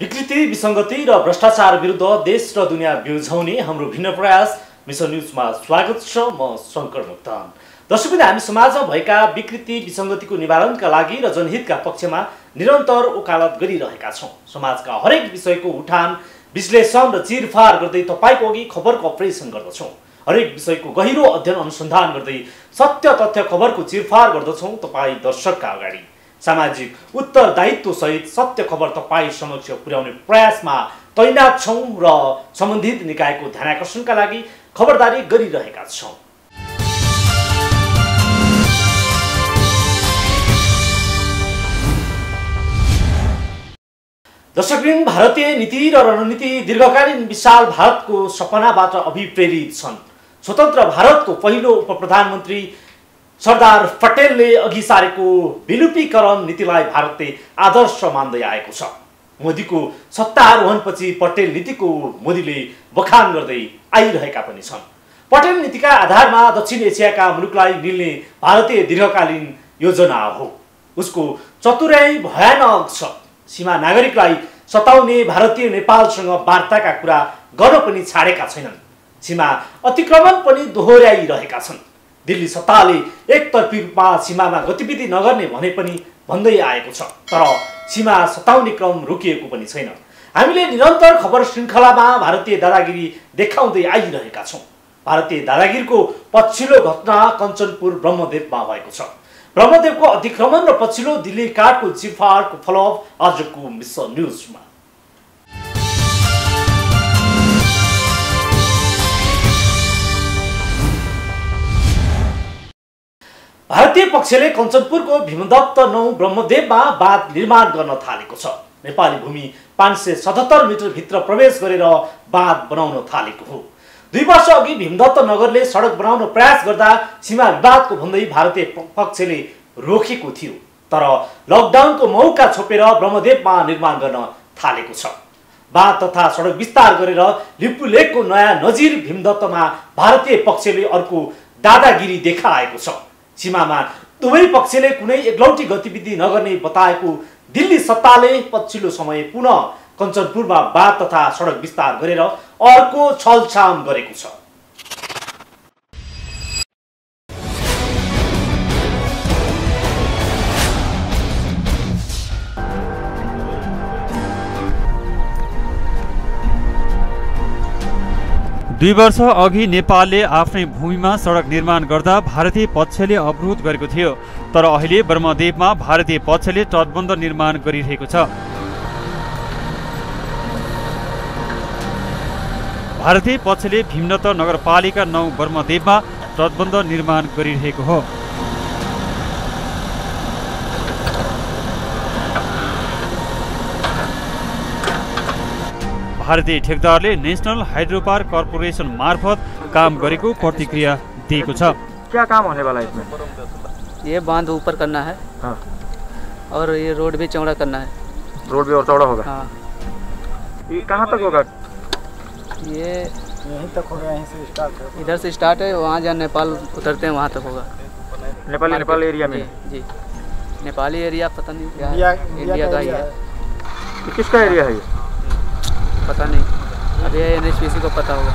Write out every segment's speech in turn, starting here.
विकृति, विसङ्गति र भ्रष्टाचार विरुद्ध देश र दुनियाँ बिउझाउने हाम्रो भिन्न प्रयास मिसन न्युजमा स्वागत छ। म शङ्कर मुक्तान। दर्शकवृन्द, हामी समाजमा भएका विकृति, विसङ्गतिको निवारणका लागि र जनहितका पक्षमा निरन्तर वकालत गरिरहेका छौँ। समाजका हरेक विषयको उठान, विश्लेषण र चिरफार गर्दै तपाईँको अघि खबरको अपरेसन गर्दछौँ। हरेक विषयको गहिरो अध्ययन अनुसन्धान गर्दै सत्य तथ्य खबरको चिरफार गर्दछौँ तपाईँ दर्शकका अगाडि। सामाजिक उत्तरदायित्व सहित सत्य खबर तपाईँ समक्ष पुर्याउने प्रयासमा तैनात छौँ र सम्बन्धित निकायको ध्यानाकर्षणका लागि खबरदारी गरिरहेका छौँ। दर्शकवृन्द, भारतीय नीति र रणनीति दीर्घकालीन विशाल भारतको सपनाबाट अभिप्रेरित छन्। स्वतन्त्र भारतको पहिलो उपप्रधानमन्त्री सरदार पटेलले अघि सारेको विलुपीकरण नीतिलाई भारतले आदर्श मान्दै आएको छ। मोदीको सत्तारोहणपछि पटेल नीतिको मोदीले बखान गर्दै आइरहेका पनि छन्। पटेल नीतिका आधारमा दक्षिण एसियाका मुलुकलाई मिल्ने भारतीय दीर्घकालीन योजना हो। उसको चतुर्याई भयानक छ। सीमा नागरिकलाई सताउने भारतीय नेपालसँग वार्ताका कुरा गर्न पनि छाडेका छैनन्। सीमा अतिक्रमण पनि दोहोर्याइरहेका छन्। दिल्ली सत्ताले एकतर्फी रूपमा सीमामा गतिविधि नगर्ने भने पनि भन्दै आएको छ, तर सीमा सताउने क्रम रोकिएको पनि छैन। हामीले निरन्तर खबर श्रृङ्खलामा भारतीय दादागिरी देखाउँदै आइरहेका छौँ। भारतीय दादागिरीको पछिल्लो घटना कञ्चनपुर ब्रह्मदेवमा भएको छ। ब्रह्मदेवको अतिक्रमण र पछिल्लो दिल्ली काठको चिरफारको फलोअप आजको मिसन न्युजमा। भारतीय पक्षले कञ्चनपुरको भीमदत्त 9 ब्रह्मदेवमा बाँध निर्माण गर्न थालेको छ। नेपाली भूमि 577 मिटर भित्र प्रवेश गरेर बाँध बनाउन थालेको हो। 2 वर्ष अघि भीमदत्त नगरले सडक बनाउन प्रयास गर्दा सीमा विवादको भन्दै भारतीय पक्षले रोकेको थियो, तर लकडाउनको मौका छोपेर ब्रह्मदेवमा निर्माण गर्न थालेको छ। बाँध तथा सडक विस्तार गरेर लिपु लेकको नयाँ नजिर भीमदत्तमा भारतीय पक्षले अर्को दादागिरी देखाएको छ। सीमामा दुवै पक्षले कुनै एकलौटी गतिविधि नगर्ने बताएको दिल्ली सत्ताले पछिल्लो समय पुनः कञ्चनपुरमा बाँध तथा सडक विस्तार गरेर अर्को छलछाम गरेको छ। दुई वर्ष अघि नेपालले आफ्नै भूमिमा सडक निर्माण गर्दा भारतीय पक्षले अवरोध गरेको थियो, तर अहिले ब्रह्मदेवमा भारतीय पक्षले तटबन्ध निर्माण गरिरहेको छ। भारतीय पक्षले भीमदत्त नगरपालिका 9 ब्रह्मदेवमा तटबन्ध निर्माण गरिरहेको हो। भारतीय ठेकेदारले नेशनल हाइड्रोपावर कॉर्पोरेशन मार्फत काम गरेको प्रतिक्रिया दिएको छ। क्या काम होने वाला है इसमें? ये बांध ऊपर करना है। हाँ। और ये रोड भी चौड़ा करना है। रोड भी और चौड़ा होगा। हाँ। ये कहाँ तक होगा? ये यहीं तक होगा, यहीं से स्टार्ट है। इधर से स्टार्ट है, वहाँ जहाँ नेपाल उतरते हैं वहाँ तक होगा। नेपाल एरिया में? जी, नेपाली एरिया पता नहीं क्या इंडिया का ही है। ये किसका एरिया है? पता नहीं, अब ये एनएचपीसी को पता होगा।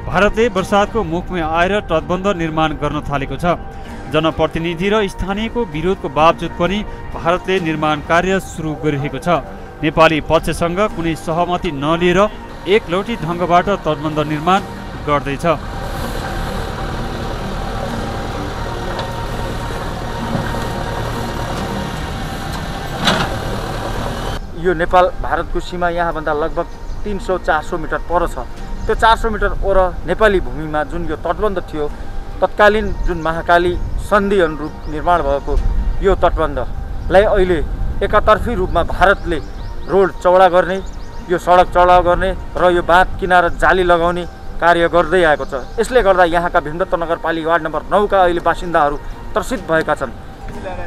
भारतले वर्षातको मुखमा आएर तटबन्ध निर्माण गर्न थालेको छ। जनप्रतिनिधि र स्थानीयको विरोधको बावजुद पनि भारतले निर्माण कार्य सुरु गरिरहेको छ। नेपाली पक्षसँग कुनै सहमति नलिएर एकलौटी ढङ्गबाट तटबन्ध निर्माण गर्दैछ। यो नेपाल भारतको सीमा यहाँभन्दा लगभग 300-400 मिटर पर छ। त्यो 400 मिटर ओर नेपाली भूमिमा जुन यो तटबन्ध थियो, तत्कालीन जुन महाकाली सन्धि अनुरूप निर्माण भएको यो तटबन्धलाई अहिले एकतर्फी रूपमा भारतले रोड चौडा गर्ने, यो सडक चौडा गर्ने र यो बाँध किनारा जाली लगाउने कार्य गर्दै आएको छ। यसले गर्दा यहाँका भीमदत्त नगरपालिका वार्ड नम्बर 9 का अहिले बासिन्दाहरू त्रसित भएका छन्।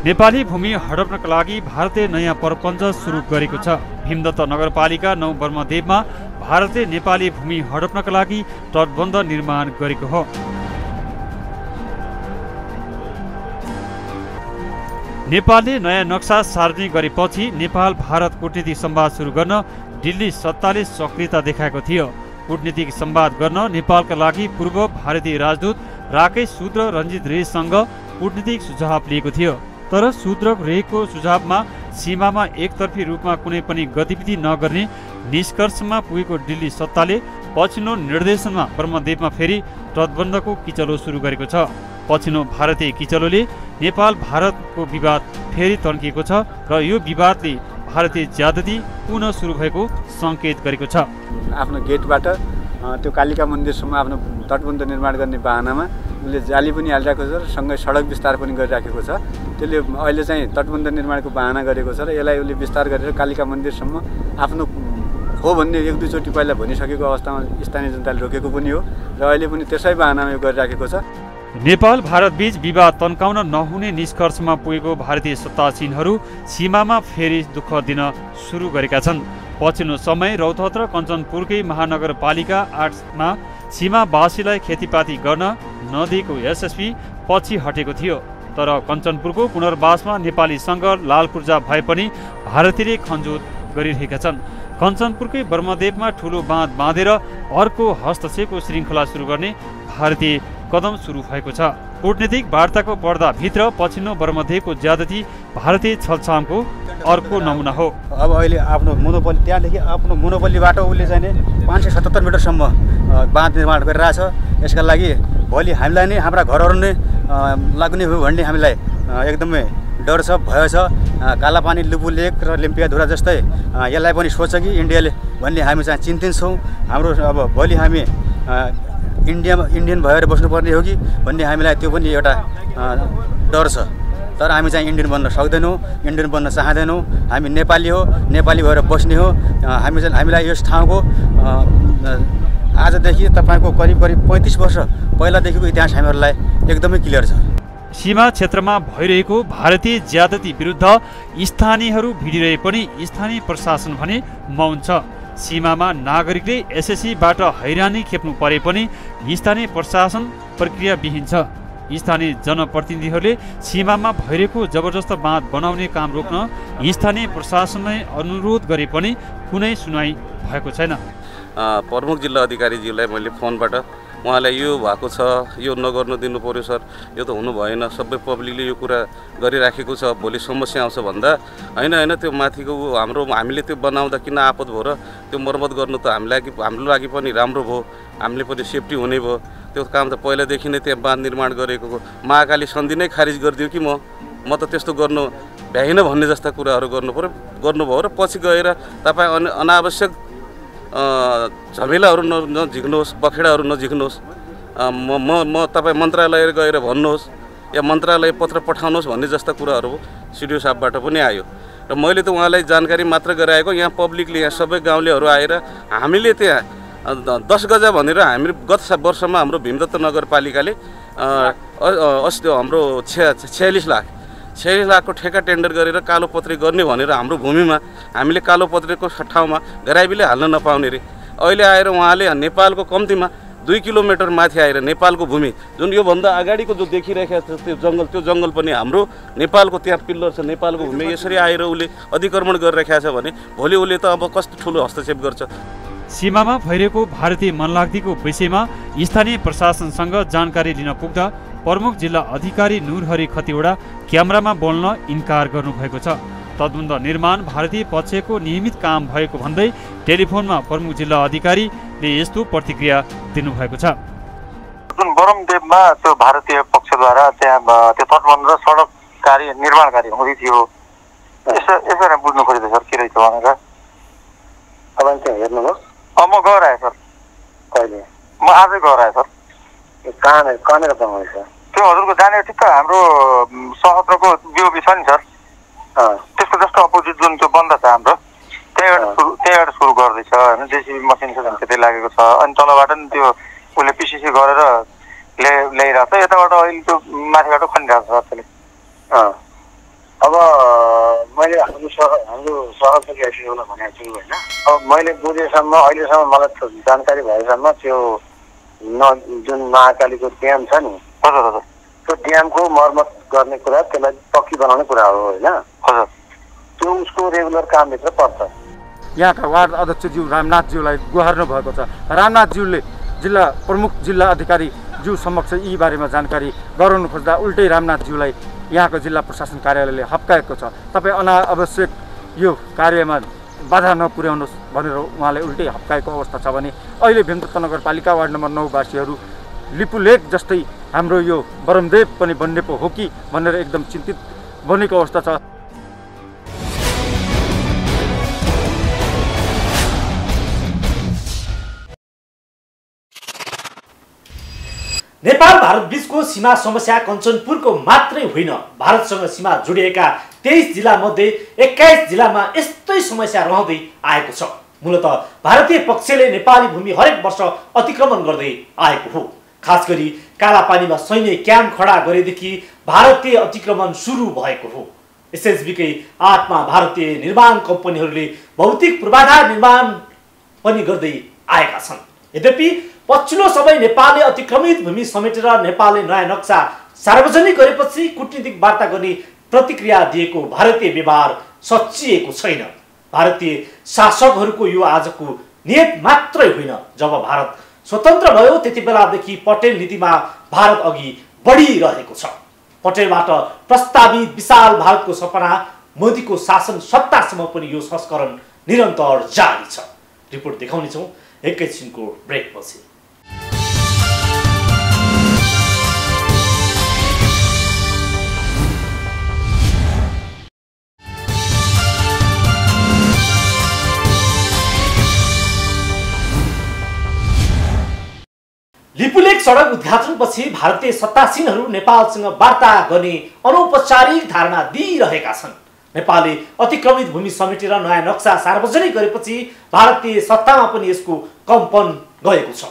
नेपाली भूमि हडप्नका लागि भारतले नयाँ प्रपञ्च सुरु गरेको छ। भीमदत्त नगरपालिका 9 ब्रह्मदेवमा भारतले नेपाली भूमि हडप्नका लागि तटबन्ध निर्माण गरेको हो। नेपालले नयाँ नक्सा सार्वजनिक गरेपछि नेपाल भारत कूटनीतिक संवाद सुरु गर्न दिल्ली सत्ताले सक्रियता देखाएको थियो। कूटनीतिक संवाद गर्न नेपालका लागि पूर्व भारतीय राजदूत राकेश सूद र रञ्जित रेसँग कूटनीतिक सुझाव लिएको थियो। तर सूद र रेको सुझावमा सीमामा एकतर्फी रूपमा कुनै पनि गतिविधि नगर्ने निष्कर्षमा पुगेको दिल्ली सत्ताले पछिल्लो निर्देशनमा ब्रह्मदेवमा फेरि तटबन्धको किचलो सुरु गरेको छ। पछिल्लो भारतीय किचलोले नेपाल भारतको विवाद फेरि तन्किएको छ र यो विवादले भारतीय ज्यादती पुनः सुरु भएको सङ्केत गरेको छ। आफ्नो गेटबाट त्यो कालिका मन्दिरसम्म आफ्नो तटबन्ध निर्माण गर्ने बाहनामा उसले जाली पनि हालिरहेको छ र सँगै सडक विस्तार पनि गरिराखेको छ। त्यसले अहिले चाहिँ तटबन्ध निर्माणको बाहना गरेको छ र यसलाई उसले विस्तार गरेर कालिका मन्दिरसम्म आफ्नो हो भन्ने एक दुईचोटि पहिला भनिसकेको अवस्थामा स्थानीय जनताले रोकेको पनि हो र अहिले पनि त्यसै बाहनामा यो गरिराखेको छ। नेपाल भारत बीच विवाद तन्काउन नहुने निष्कर्षमा पुगेको भारतीय सत्तासीनहरू सीमामा फेरि दुःख दिन सुरु गरेका छन्। पछिल्लो समय रौतहट र कञ्चनपुरकै महानगरपालिका 8मा सीमावासीलाई खेतीपाती गर्न नदिएको एसएसपी पछि हटेको थियो। तर कञ्चनपुरको पुनर्वासमा नेपालीसँग लालपूर्जा भए पनि भारतीयले खनजोत गरिरहेका छन्। कञ्चनपुरकै ब्रह्मदेवमा ठुलो बाँध बाँधेर अर्को हस्तक्षेपको श्रृङ्खला सुरु गर्ने भारतीय कदम सुरु भएको छ। कूटनीतिक वार्ताको पर्दाभित्र पछिल्लो ब्रह्मदेवको ज्यादती भारतीय छलछामको अर्को नमुना हो। अब अहिले आफ्नो मोनोपोली त्यहाँदेखि आफ्नो मोनोपोलीबाट उसले चाहिँ 577 मिटरसम्म बाँध निर्माण गरिरहेछ। यसका लागि भोलि हामीलाई नै हाम्रा घरहरू नै लाग्ने हो भन्ने हामीलाई एकदमै डर छ, भय छ। कालापानी लुबु लेक र लिम्पियाधुरा जस्तै यसलाई पनि सोच्छ कि इन्डियाले भन्ने हामी चाहिँ चिन्तित छौँ। हाम्रो अब भोलि हामी इन्डियन भएर बस्नुपर्ने हो कि भन्ने हामीलाई त्यो पनि एउटा डर छ। तर हामी चाहिँ इन्डियन बन्न सक्दैनौँ, इन्डियन बन्न चाहँदैनौँ। हामी नेपाली हो, नेपाली भएर बस्ने हो। हामीलाई यस ठाउँको आजदेखि तपाईँको करिब 35 वर्ष पहिलादेखिको इतिहास हामीहरूलाई एकदमै क्लियर छ। सीमा क्षेत्रमा भइरहेको भारतीय ज्यादती विरुद्ध स्थानीयहरू भिडिरहे पनि स्थानीय प्रशासन भने मौन छ। सीमामा नागरिकले एसएससीबाट हैरानी खेप्नु परे पनि स्थानीय प्रशासन प्रक्रियाविहीन छ। स्थानीय जनप्रतिनिधिहरूले सीमामा भइरहेको जबरजस्त बाँध बनाउने काम रोक्न स्थानीय प्रशासनलाई अनुरोध गरे पनि कुनै सुनाइ भएको छैन। प्रमुख जिल्ला अधिकारीज्यूलाई मैले फोनबाट उहाँलाई यो भएको छ, यो नगर्नु दिनु पर्यो सर, यो त हुनु भएन, सबै पब्लिकले यो कुरा गरिराखेको छ, भोलि समस्या आउँछ भन्दा होइन त्यो माथिको हामीले त्यो बनाउँदा किन आपद भयो र त्यो मर्मत गर्नु त हाम्रो लागि पनि राम्रो भयो, हामीले पनि सेफ्टी हुने भयो। त्यो काम त पहिलादेखि नै त्यहाँ बाँध निर्माण गरेको महाकाली सन्धि नै खारिज गरिदियो कि म त त्यस्तो गर्नु भ्याइन भन्ने जस्ता कुराहरू गर्नुभयो र पछि गएर तपाईँ अनावश्यक झमेलाहरू नझिक्नुहोस्, बखेडाहरू नझिक्नुहोस्। म तपाईँ मन्त्रालय गएर भन्नुहोस् या मन्त्रालय पत्र पठाउनुहोस् भन्ने जस्ता कुराहरू सिडिओ साहबबाट पनि आयो र मैले त उहाँलाई जानकारी मात्र गराएको। यहाँ पब्लिकले, यहाँ सबै गाउँलेहरू आएर हामीले त्यहाँ 10 गजा भनेर हामी गत वर्षमा हाम्रो भीमदत्त नगरपालिकाले हाम्रो 46 लाखको ठेका टेन्डर गरेर कालोपत्री गर्ने भनेर हाम्रो भूमिमा हामीले कालोपत्रीको ठाउँमा गराइबिले हाल्न नपाउने रे। अहिले आएर उहाँले नेपालको कम्तीमा 2 किलोमिटर माथि आएर नेपालको भूमि जुन योभन्दा अगाडिको जो देखिरहेको छ त्यो जङ्गल पनि हाम्रो नेपालको त्यहाँ पिल्लर छ, नेपालको भूमि। यसरी आएर उसले अधिक्रमण गरिरहेको छ भने भोलि उसले त अब कस्तो ठुलो हस्तक्षेप गर्छ। सीमामा भइरहेको भारतीय मनलाग्दीको विषयमा स्थानीय प्रशासनसँग जानकारी लिन पुग्दा प्रमुख जिल्ला अधिकारी नुरहरि खतिवडा क्यामेरामा बोल्न इन्कार गर्नुभएको छ। तटबन्ध निर्माण भारतीय पक्षको नियमित काम भएको भन्दै टेलिफोनमा प्रमुख जिल्ला अधिकारीले यस्तो प्रतिक्रिया दिनुभएको छ। जुन ब्रह्मदेवमा त्यो भारतीय पक्षद्वारा त्यहाँ त्यो तटबन्ध र सडक निर्माण कार्य हुँदै थियो, यसो बुझ्नु खोजेको सर के रहेछ भनेर। तपाईँ त्यहाँ हेर्नुभयो? म गएर आएँ सर। कहिले? म आजै गएर आएँ सर। कहाँनिर बनाउँछ? त्यो हजुरको जाने ठिक्क हाम्रो सहस्रको बिओबी छ नि सर, त्यसको जस्तो अपोजिट जुन त्यो बन्द छ हाम्रो, त्यहीबाट सुरु गर्दैछ होइन। जेसिबी मसिन छ त्यतै लागेको छ। अनि तलबाट नि त्यो उसले पिसिसी गरेर ल्याइरहेको छ। यताबाट अहिले त्यो माथिबाट खनिरहेको छ त्यसले। अब मैले हाम्रो सहरको एसिओलाई भनेको छु होइन। अब मैले बुझेसम्म अहिलेसम्म मलाई जानकारी भएसम्म त्यो जुन महाकालीको ड्याम छ नि, हजुर हजुर, त्यो ड्यामको मर्मत गर्ने कुरा, त्यसलाई पक्की बनाउने कुरा हो होइन। हजुर, त्यो उसको रेगुलर कामभित्र पर्छ। यहाँका वार्ड अध्यक्षज्यू रामनाथज्यूलाई गुहार्नु भएको छ। रामनाथज्यूले जिल्ला प्रमुख जिल्ला अधिकारीज्यू समक्ष यी बारेमा जानकारी गराउनु खोज्दा उल्टै रामनाथज्यूलाई यहाँको जिल्ला प्रशासन कार्यालयले हप्काएको छ। तपाईँ अनावश्यक यो कार्यमा बाधा नपुर्याउनुहोस् भनेर उहाँले उल्टै हप्काएको अवस्था छ भने अहिले भीमतत्व नगरपालिका वार्ड नम्बर 9 वासीहरू लिपुलेक जस्तै हाम्रो यो बरमदेव पनि बन्ने पो हो कि भनेर एकदम चिन्तित बनेको अवस्था छ। नेपाल भारत बीचको सीमा समस्या कञ्चनपुरको मात्रै होइन, भारतसँग सीमा जोडिएका 23 जिल्ला मध्ये 21 जिल्लामा यस्तै समस्या रहँदै आएको छ। मूलतः भारतीय पक्षले नेपाली भूमि हरेक वर्ष अतिक्रमण गर्दै आएको हो। खास गरी कालापानीमा सैन्य क्याम्प खडा गरेदेखि भारतीय अतिक्रमण सुरु भएको हो। एसएसबीकै 8 मा भारतीय निर्माण कम्पनीहरूले भौतिक पूर्वाधार निर्माण पनि गर्दै आएका छन्। यद्यपि पछिल्लो समय नेपालले अतिक्रमित भूमि समेटेर नेपालले नयाँ नक्सा सार्वजनिक गरेपछि कूटनीतिक वार्ता गर्ने प्रतिक्रिया दिएको भारतीय व्यवहार सच्चिएको छैन। भारतीय शासकहरूको यो आजको नियत मात्रै होइन। जब भारत स्वतन्त्र भयो त्यति बेलादेखि पटेल नीतिमा भारत अघि बढिरहेको छ। पटेलबाट प्रस्तावित विशाल भारतको सपना मोदीको शासन सत्तासम्म पनि यो संस्करण निरन्तर जारी छ। रिपोर्ट देखाउनेछौँ एकैछिनको ब्रेकपछि। लिपुलेक सडक उद्घाटनपछि भारतीय सत्तासीनहरू नेपालसँग वार्ता गर्ने अनौपचारिक धारणा दिइरहेका छन्। नेपालले अतिक्रमित भूमि समेटेर नयाँ नक्सा सार्वजनिक गरेपछि भारतीय सत्तामा पनि यसको कम्पन गएको छ।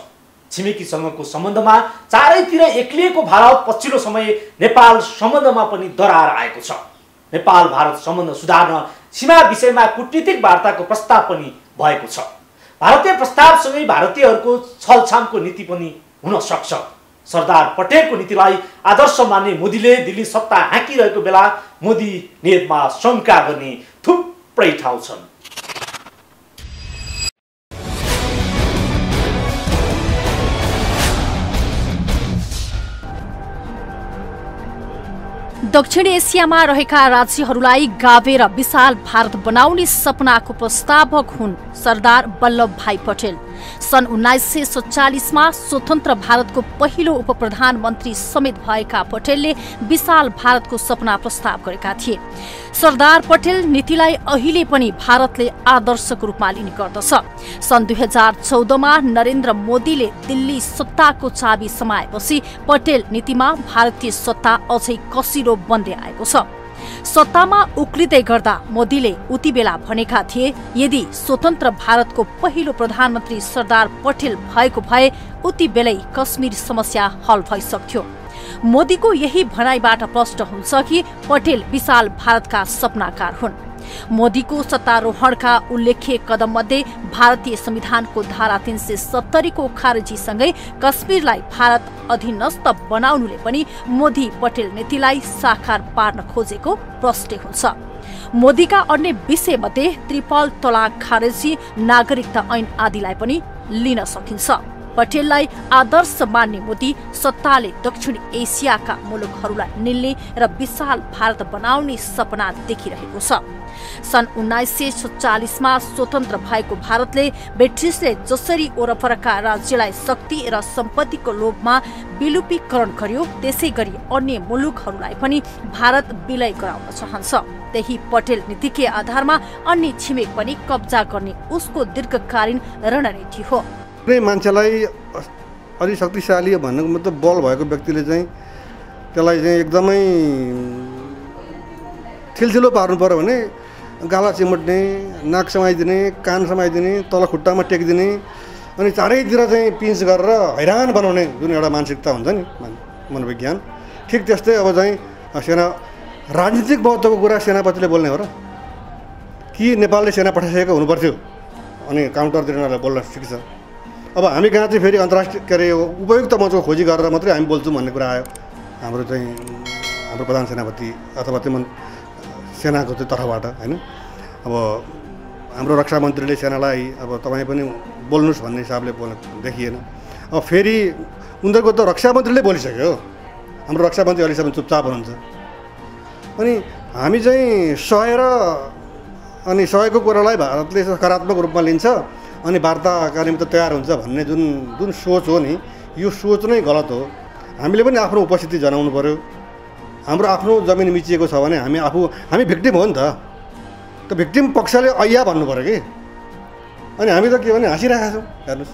छिमेकीसँगको सम्बन्धमा चारैतिर एक्लिएको भारत पछिल्लो समय नेपाल सम्बन्धमा पनि दरार आएको छ। नेपाल भारत सम्बन्ध सुधार्न सीमा विषयमा कूटनीतिक वार्ताको प्रस्ताव पनि भएको छ। भारतीय प्रस्तावसँगै भारतीयहरूको छलछामको नीति पनि हुन सक्छ। सरदार पटेलको नीतिलाई आदर्श मान्ने मोदीले दिल्ली सत्ता हाँकिरहेको बेला मोदी नियतमा शङ्का गर्ने थुप्रै ठाउँ छन्। दक्षिण एसियामा रहेका राज्यहरूलाई गाभेर विशाल भारत बनाउने सपनाको प्रस्तावक हुन् सरदार वल्लभ भाई पटेल। सन् 1947 मा स्वतन्त्र भारतको पहिलो उपप्रधानमन्त्री समेत भएका पटेलले विशाल भारतको सपना प्रस्ताव गरेका थिए। सरदार पटेल नीतिलाई अहिले पनि भारतले आदर्शको रूपमा लिने गर्दछ। सन् 2014 मा नरेन्द्र मोदीले दिल्ली सत्ताको चाबी समाएपछि पटेल नीतिमा भारतीय सत्ता अझै कसिलो बन्दै आएको छ। सत्तामा उक्लिँदै गर्दा मोदीले उति बेला भनेका थिए, यदि स्वतन्त्र भारतको पहिलो प्रधानमन्त्री सरदार पटेल भएको भए उति बेलै कश्मीर समस्या हल भइसक्थ्यो। मोदीको यही भनाइबाट प्रष्ट हुन्छ कि पटेल विशाल भारतका सपनाकार हुन्। मोदीको सत्तारोहणका उल्लेख्य कदम मध्ये भारतीय संविधानको धारा 370 को खारेजीसँगै कश्मीरलाई भारत अधीनस्थ बनाउनुले पनि मोदी पटेल नीतिलाई साकार पार्न खोजेको प्रष्ट हुन्छ। मोदीका अन्य विषय मध्ये त्रिपल तलाक खारेजी, नागरिकता ऐन आदिलाई पनि लिन सकिन्छ। पटेललाई आदर्श मान्ने मोदी सत्ताले दक्षिण एसियाका मुलुकहरूलाई निल्ने र विशाल भारत बनाउने सपना देखिरहेको छ। सन् 1947 मा स्वतन्त्र भएको भारतले ब्रिटिसले जसरी वरपरका राज्यलाई शक्ति र सम्पत्तिको लोभमा विलुपीकरण गर्यो, त्यसै गरी अन्य मुलुकहरूलाई पनि भारत विलय गराउन चाहन्छ। त्यही पटेल नीतिकै आधारमा अन्य छिमेक पनि कब्जा गर्ने उसको दीर्घकालीन रणनीति हो। कुनै मान्छेलाई अलि शक्तिशाली भन्नुको मतलब बल भएको व्यक्तिले चाहिँ त्यसलाई चाहिँ एकदमै ठिलठिलो पार्नु पर्यो भने गाला चिमट्ने, नाक समाइदिने, कान समाइदिने, तल खुट्टामा टेकिदिने अनि चारैतिर चाहिँ पिन्च गरेर हैरान बनाउने जुन एउटा मानसिकता हुन्छ नि मनोविज्ञान, ठिक त्यस्तै अब चाहिँ सेना राजनीतिक महत्त्वको कुरा सेनापतिले बोल्ने हो र कि नेपालले सेना पठाइसकेको हुनुपर्थ्यो अनि काउन्टरतिर बोल्न सिक्छ। अब हामी कहाँ चाहिँ फेरि अन्तर्राष्ट्रिय के अरे उपयुक्त मञ्चको खोजी गरेर मात्रै हामी बोल्छौँ भन्ने कुरा आयो। हाम्रो चाहिँ हाम्रो प्रधान सेनापति अथवा त्यो सेनाको त्यो तर्फबाट होइन अब हाम्रो रक्षा मन्त्रीले सेनालाई अब तपाईँ पनि बोल्नुहोस् भन्ने हिसाबले देखिएन। अब फेरि उनीहरूको त रक्षा मन्त्रीले बोलिसक्यो, हाम्रो रक्षा मन्त्री अहिलेसम्म चुपचाप हुनुहुन्छ। अनि हामी चाहिँ सहेको कुरालाई भारतले सकारात्मक रूपमा लिन्छ अनि वार्ताका निमित्त तयार हुन्छ भन्ने जुन सोच हो नि, यो सोच नै गलत हो। हामीले पनि आफ्नो उपस्थिति जनाउनु पऱ्यो। हाम्रो आफ्नो जमिन मिचिएको छ भने हामी भिक्टिम हो नि त, भिक्टिम पक्षले ऐया भन्नु पऱ्यो कि। अनि हामी त के भने हाँसिरहेका छौँ, हेर्नुहोस्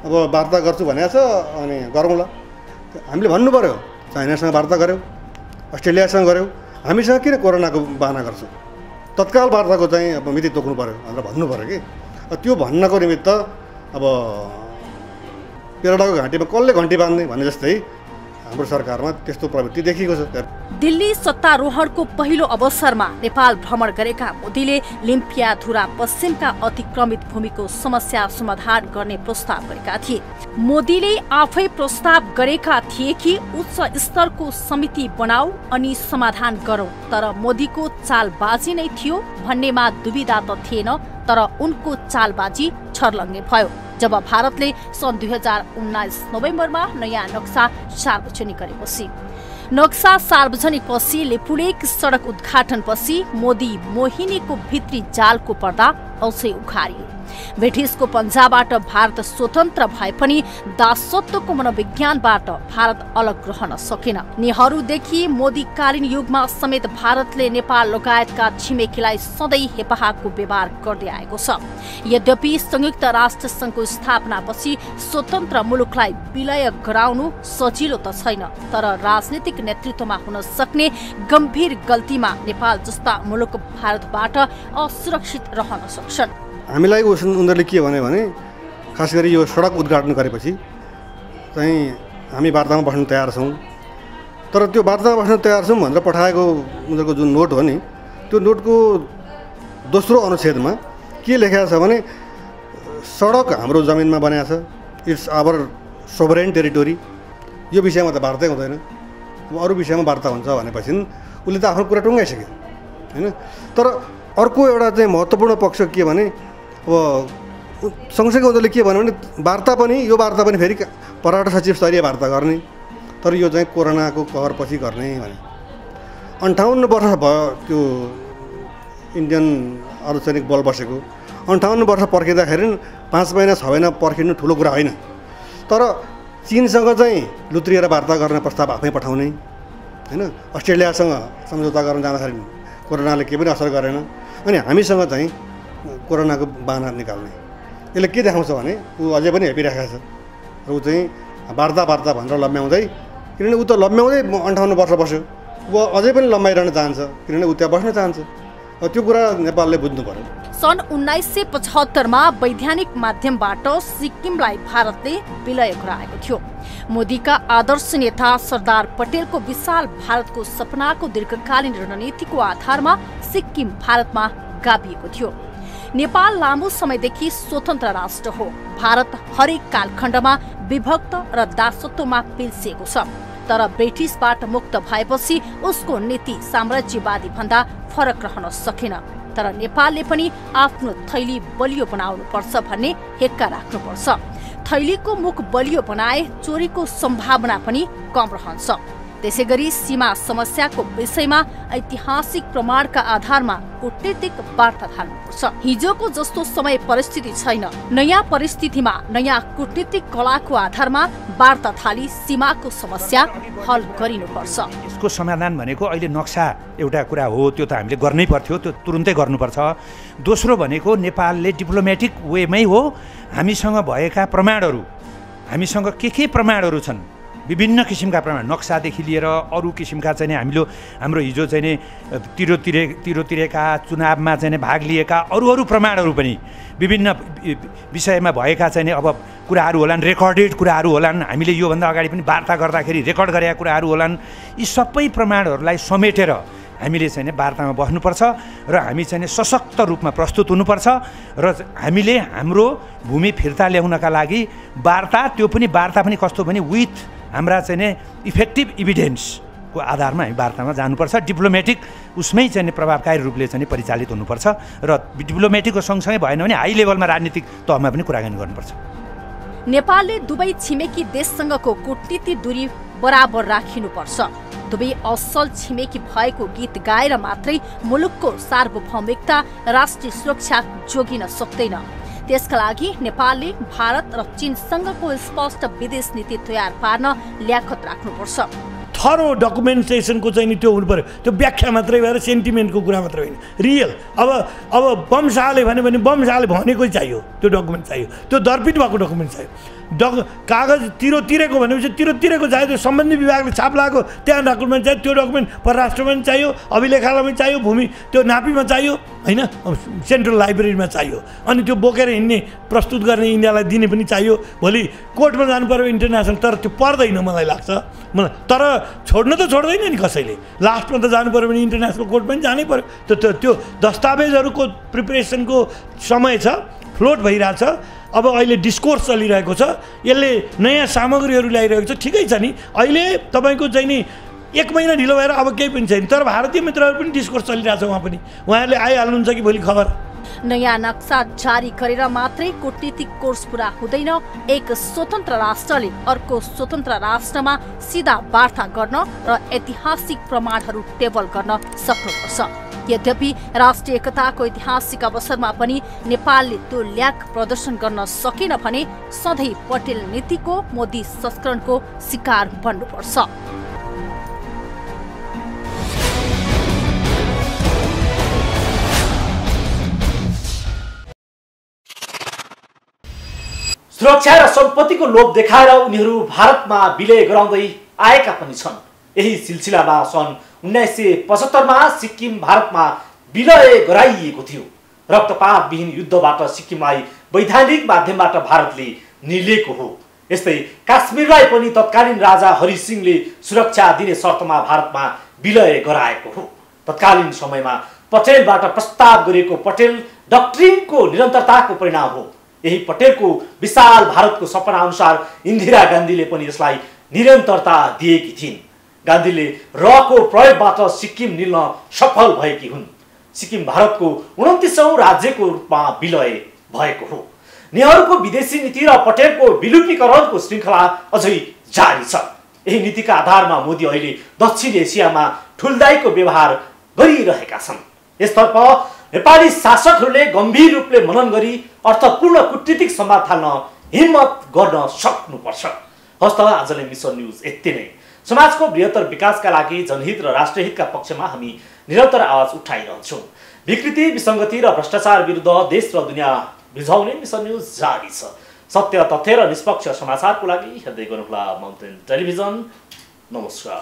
अब वार्ता गर्छु भनेको छ अनि गरौँला। हामीले भन्नु पऱ्यो, चाइनासँग वार्ता गऱ्यौँ, अस्ट्रेलियासँग गऱ्यौँ, हामीसँग किन कोरोनाको बहाना गर्छौँ? तत्काल वार्ताको चाहिँ अब मिति तोक्नु पऱ्यो भनेर भन्नु पऱ्यो कि। त्यो भन्नको निमित्त अब पेरडाको घाँटीमा कसले घन्टी बाँध्ने भने जस्तै हाम्रो सरकारमा त्यस्तो प्रवृत्ति देखिएको छ। दिल्ली सत्तारोहणको पहिलो अवसरमा नेपाल भ्रमण गरेका मोदीले लिम्पियाधुरा पश्चिमका अतिक्रमित भूमिको समस्या समाधान गर्ने प्रस्ताव गरेका थिए। मोदीले आफै प्रस्ताव गरेका थिए कि उच्च स्तरको समिति बनाऊ अनि समाधान गरौं, तर मोदीको चालबाजी नै थियो भन्नेमा दुविधा त थिएन। तर उनको चालबाजी छर्लङ्गे भयो जब भारतले सन् 2019 नोभेम्बरमा नयाँ नक्सा सार्वजनिक गरेपछि। नक्सा सार्वजनिकपछि लेपुलेक सडक उद्घाटनपछि मोदी मोहिनीको भित्री जालको पर्दा औसै उखारियो। ब्रिटिसको पन्जाबाट भारत स्वतन्त्र भए पनि दासत्वको मनोविज्ञानबाट भारत अलग रहन सकेन। नेहरूदेखि मोदीकालीन युगमा समेत भारतले नेपाल लगायतका छिमेकीलाई सधैँ हेपाहाको व्यवहार गर्दै आएको छ। यद्यपि संयुक्त राष्ट्र सङ्घको स्थापनापछि स्वतन्त्र मुलुकलाई विलय गराउनु सजिलो त छैन, तर राजनीतिक नेतृत्वमा हुन सक्ने गम्भीर गल्तीमा नेपाल जस्ता मुलुक भारतबाट असुरक्षित रहन सक्छन्। हामीलाई उनीहरूले के भने खास गरी यो सडक उद्घाटन गरेपछि चाहिँ हामी वार्तामा बस्न तयार छौँ, तर त्यो वार्तामा बस्न तयार छौँ भनेर पठाएको उनीहरूको जुन नोट हो नि, त्यो नोटको दोस्रो अनुच्छेदमा के लेखेको छ भने सडक हाम्रो जमिनमा बनाएको छ, इट्स आवर सोभरेन टेरिटोरी। यो विषयमा त वार्तै हुँदैन। अब अरू विषयमा वार्ता हुन्छ भनेपछि उसले त आफ्नो कुरा टुङ्गाइसक्यो होइन। तर अर्को एउटा चाहिँ महत्त्वपूर्ण पक्ष के भने अब सँगसँगै उनीहरूले के भन्यो भने यो वार्ता पनि फेरि परराष्ट्र सचिव स्तरीय वार्ता गर्ने, तर यो चाहिँ कोरोनाको कहरपछि गर्ने भने। 58 वर्ष भयो त्यो इन्डियन अर्धसैनिक बल बसेको। 58 वर्ष पर्खिँदाखेरि 5 महिना 6 महिना पर्खिनु ठुलो कुरा होइन। तर चीनसँग चाहिँ लुत्रिएर वार्ता गर्ने प्रस्ताव आफै पठाउने होइन। अस्ट्रेलियासँग सम्झौता गर्न जाँदाखेरि कोरोनाले केही पनि असर गरेन, अनि हामीसँग चाहिँ कोरोनाको बहाना निकाल्ने। यसले के देखाउँछ भने ऊ अझै पनि हेपिरहेको छ र ऊ चाहिँ वार्ता भनेर लम्ब्याउँदै, किनभने ऊ त लम्ब्याउँदै 58 वर्ष बस्यो, ऊ अझै पनि लम्बाइरहन चाहन्छ किनभने ऊ त्यहाँ बस्न चाहन्छ। त्यो कुरा नेपालले बुझ्नु पर्यो। सन् 1975मा वैधानिक माध्यमबाट सिक्किमलाई भारतले विलय गराएको थियो। मोदीका आदर्श नेता सरदार पटेलको विशाल भारतको सपनाको दीर्घकालीन रणनीतिको आधारमा सिक्किम भारतमा गाभिएको थियो। नेपाल लामो समयदेखि स्वतन्त्र राष्ट्र हो। भारत हरेक कालखण्डमा विभक्त र दासत्वमा पिल्सिएको छ, तर ब्रिटिसबाट मुक्त भएपछि उसको नीति साम्राज्यवादी भन्दा फरक रहन सकेन। तर नेपालले पनि आफ्नो थैली बलियो बनाउनु पर्छ भन्ने हेक्का राख्नुपर्छ। थैलीको मुख बलियो बनाए चोरीको सम्भावना पनि कम रहन्छ। त्यसैगरी सीमा समस्याको विषयमा ऐतिहासिक प्रमाणका आधारमा कूटनीतिक वार्ता थाल्नुपर्छ। हिजोको जस्तो समय परिस्थिति छैन। नयाँ परिस्थितिमा नयाँ कूटनीतिक कलाको आधारमा वार्ता थाली सीमाको समस्या हल गरिनुपर्छ। यसको समाधान भनेको अहिले नक्सा एउटा कुरा हो, त्यो त हामीले गर्नै पर्थ्यो, त्यो तुरुन्तै गर्नुपर्छ। दोस्रो भनेको नेपालले डिप्लोमेटिक वेमै हो हामीसँग भएका प्रमाणहरू, हामीसँग के प्रमाणहरू छन्, विभिन्न किसिमका प्रमाण, नक्सादेखि लिएर अरू किसिमका चाहिँ हाम्रो हिजो चाहिँ तिरोतिरेका चुनावमा चाहिँ भाग लिएका अरू प्रमाणहरू पनि विभिन्न विषयमा भएका चाहिँ अब कुराहरू होलान्, रेकर्डेड कुराहरू होलान्, हामीले योभन्दा अगाडि पनि वार्ता गर्दाखेरि रेकर्ड गरेका कुराहरू होलान्। यी सबै प्रमाणहरूलाई समेटेर हामीले चाहिँ वार्तामा बस्नुपर्छ र हामी चाहिँ सशक्त रूपमा प्रस्तुत हुनुपर्छ र हामीले हाम्रो भूमि फिर्ता ल्याउनका लागि वार्ता, त्यो पनि वार्ता पनि कस्तो भने विथ हाम्रा चाहिँ इफेक्टिभ इभिडेन्स, को आधारमा हामी वार्तामा जानुपर्छ। डिप्लोमेटिक उसमै चाहिँ प्रभावकारी रूपले चाहिँ परिचालित हुनुपर्छ र डिप्लोमेटिकको सँगसँगै भएन भने हाई लेभलमा राजनीतिक तहमा पनि कुराकानी गर्नुपर्छ। नेपालले दुवै छिमेकी देशसँगको कूटनीतिक दूरी बराबर राखिनुपर्छ। दुवै असल छिमेकी भएको गीत गाएर मात्रै मुलुकको सार्वभौमिकता राष्ट्रिय सुरक्षा जोगिन सक्दैन। त्यसका लागि नेपालले भारत र चीनसँगको स्पष्ट विदेश नीति तयार पार्न ल्याखत राख्नुपर्छ। थरो डकुमेन्टेसनको चाहिँ नि त्यो हुनु पर्यो। त्यो व्याख्या मात्रै भएर सेन्टिमेन्टको कुरा मात्रै होइन, रियल। अब बम शाहले भन्यो भने बम शाहले भनेकै चाहियो, त्यो डकुमेन्ट चाहियो, त्यो दर्पित भएको डकुमेन्ट चाहियो। कागज तिरेको भनेपछि तिरेको चाहियो, त्यो सम्बन्धित विभागले छाप लगाएको त्यहाँ डकुमेन्ट चाहियो। त्यो डकुमेन्ट परराष्ट्रमा पनि चाहियो, अभिलेखालयमा चाहियो, भूमि त्यो नापीमा चाहियो होइन, सेन्ट्रल लाइब्रेरीमा चाहियो। अनि त्यो बोकेर हिँड्ने प्रस्तुत गर्ने इन्डियालाई दिने पनि चाहियो। भोलि कोर्टमा जानु पर्यो इन्टरनेसनल, तर त्यो पर्दैन मलाई लाग्छ। तर छोड्न त छोड्दैन नि कसैले, लास्टमा त जानु पर्यो भने इन्टरनेसनल कोर्ट पनि जानै पर्यो। त्यो दस्तावेजहरूको प्रिपरेसनको समय छ, फ्लोट भइरहेछ। अब अहिले डिस्कोर्स चलिरहेको छ, यसले नयाँ सामग्रीहरू ल्याइरहेको छ, ठिकै छ नि। अहिले तपाईँको चाहिँ नि 1 महिना ढिलो भएर अब केही पनि छैन, तर भारतीय मित्रहरू पनि डिस्कोर्स चलिरहेछ। उहाँहरूले आइहाल्नुहुन्छ कि भोलि खबर। नयाँ नक्सा जारी गरेर मात्रै कूटनीतिक कोर्स पूरा हुँदैन। एक स्वतन्त्र राष्ट्रले अर्को स्वतन्त्र राष्ट्रमा सिधा वार्ता गर्न र ऐतिहासिक प्रमाणहरू टेबल गर्न सक्नुपर्छ। यद्यपि राष्ट्रिय एकताको ऐतिहासिक अवसरमा पनि नेपालले त्यो ल्याक प्रदर्शन गर्न सकेन भने सधैँ पटेल नीतिको मोदी संस्करणको शिकार बन्नुपर्छ। सुरक्षा र सम्पत्तिको लोभ देखाएर उनीहरू भारतमा विलय गराउँदै आएका पनि छन्। यही सिलसिलामा सन् 1975मा सिक्किम भारतमा विलय गराइएको थियो। रक्तपातविहीन युद्धबाट सिक्किमलाई वैधानिक माध्यमबाट भारतले निलेको हो। यस्तै काश्मीरलाई पनि तत्कालीन राजा हरि सिंहले सुरक्षा दिने शर्तमा भारतमा विलय गराएको हो। तत्कालीन समयमा पटेलबाट प्रस्ताव गरिएको पटेल डक्ट्रिनको निरन्तरताको परिणाम हो। यही पटेलको विशाल भारतको सपना अनुसार इन्दिरा गान्धीले पनि यसलाई निरन्तरता दिएकी थिइन्। गान्धीले रको प्रयोगबाट सिक्किम निल्न सफल भएकी हुन्। सिक्किम भारतको 29औं राज्यको रूपमा विलय भएको हो। नेहरूको विदेशी नीति र पटेलको विलुपीकरणको श्रृङ्खला अझै जारी छ। यही नीतिका आधारमा मोदी अहिले दक्षिण एसियामा ठुल्दाइको व्यवहार गरिरहेका छन्। यसतर्फ नेपाली शासकहरूले गम्भीर रूपले मनन गरी अर्थपूर्ण कूटनीतिक संवाद थाल्न हिम्मत गर्न सक्नुपर्छ। हस्त आजले मिसन न्यूज यति नै। समाजको बृहत्तर विकासका लागि जनहित र राष्ट्रिय हितका पक्षमा हामी निरन्तर आवाज उठाइरहन्छौँ। विकृति, विसङ्गति र भ्रष्टाचार विरुद्ध देश र दुनियाँ बिझाउने मिसन न्यूज जारी छ। सत्य, तथ्य र निष्पक्ष समाचारको लागि हेर्दै गर्नुहोला माउन्टेन टेलिभिजन। नमस्कार।